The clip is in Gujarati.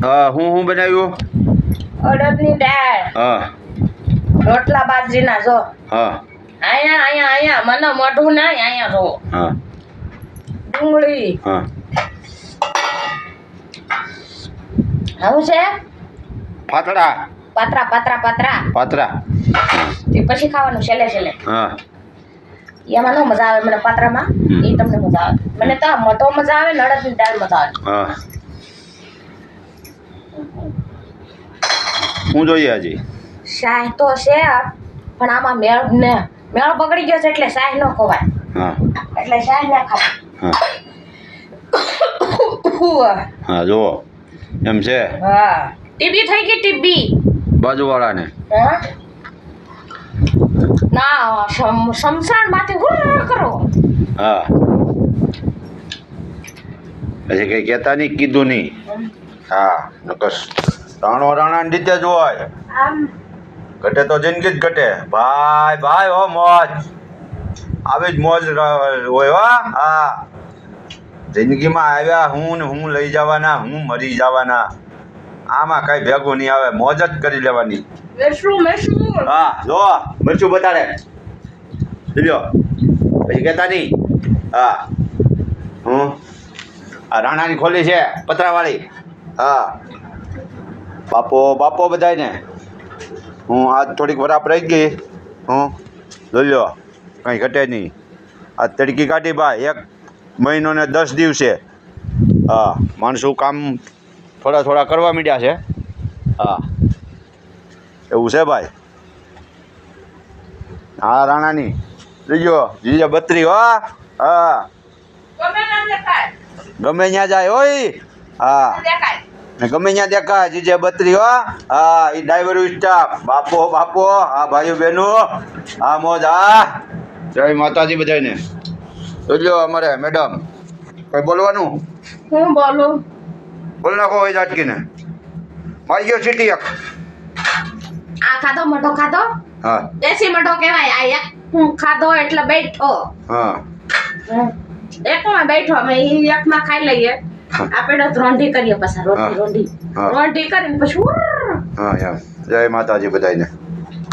હા હું બનાવ્યું? અડદની દાળ, હા રોટલા બાજરીના જો. હા અહીંયા મને મોઢું નહીં, અહીંયા જો. હા ડુંગળી. હા આવું છે? પાતળા પાત્રા. તે પછી ખાવાનું છેલ્લે. હા એમાં નો મજા આવે મને પાત્રામાં. એ તમને મજા આવે. મને તો મોટો મજા આવે ને અડદની દાળ મજા આવે. હા શું જોઈએ હજી? શાહ તો છે પણ આમાં મેળ બગડી ગયો છે એટલે શાહ ન ખવાય. હા એટલે શાહ ના ખાય. હા હા જુઓ એમ છે. હા ટીબી થઈ ગઈ ટીબી બાજુવાળાને. હા ના શમશાન માંથી કરો. હા પછી કઈ કહેતા નહીં, કીધું નહીં. હા નકસ રાણા ની રીતે જ હોય. આમ ઘટે તો જિંદગી જ ઘટે. ભાઈ હો મોજ આવી જ મોજ હોય હો. હા જિંદગીમાં આવ્યા હું ને હું લઈ જવાના, હું મરી જવાના. આમાં કઈ ભેગું નહીં આવે. મોજ જ કરી લેવાની. મેશું હા જો મરચું બતાડે લ્યો પછી કહેતા નહીં. હા હું આ રાણાની ખોલી છે પતરાવાળી. હા બાપો બધાય ને. હું આજ થોડીક વરાપ રહી ગઈ. હું જોઈ લો કંઈ ઘટે નહીં. આ તડકી કાઢી ભાઈ 1 મહિનો ને 10 દિવસે. હા માણસો કામ થોડા કરવા માંડ્યા છે. હા એવું છે ભાઈ. હા રાણાની જોજો જીજા 32 હો. હા ગમે ત્યાં જાય હોય. હા ને ગમે ત્યાં દેખાય જીજે 32 હો. હા એ ડ્રાઈવર સ્ટાફ બાપો. હા ભાઈઓ બહેનો હા મોજ. હા જય માતાજી બધાને. જોજો અમારે મેડમ કઈ બોલવાનું? હું બોલું? બોલ નાખો હોય ઝાટકીને. મારી ગયો સીટી એક. આ ખાધો મોટો ખાધો. હા દેશી મોટો કહેવાય. આ એક ખાધો એટલે બેઠો. હા એકમાં બેઠો અમે એકમાં ખાઈ લઈએ. આપણે રોંઢી કરીએ પછી રોંઢી કરીને પછી હા યાર જય માતાજી બધાને.